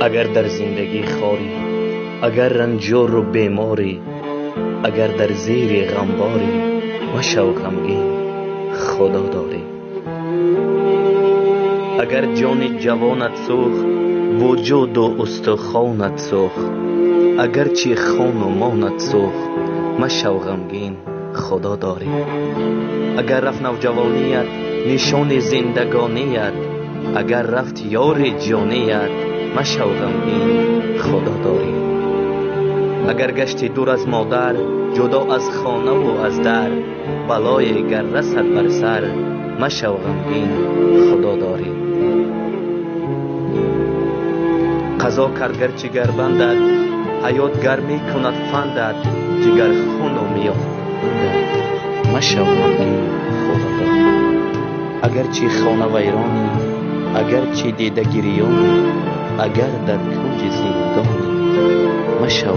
اگر در زندگی خاری، اگر رنجور و بیماری، اگر در زیر غمباری، مشو غمگین خدا داری. اگر جان جوانت سوخت، وجود و استخوانت سوخت، اگر چی خون و مانت سوخت، مشو غمگین خدا داری. اگر رفت نوجوانیت نشان زندگانیت، اگر رفت یار جانیت، مشو غمگین خدا داری. اگر گشتی دور از مادر، جدا از خانه و از در، بلای گر رسد بر سر، مشو غمگین خدا داری. قضا کرد گرچه گر بندد، حیات گر می کند فندد، جگر خون و میاندد، مشو غمگین خدا داری. اگر چی خانه ویرانی، اگر چی دیده گریانی، اگر در کنج زندانی، مشو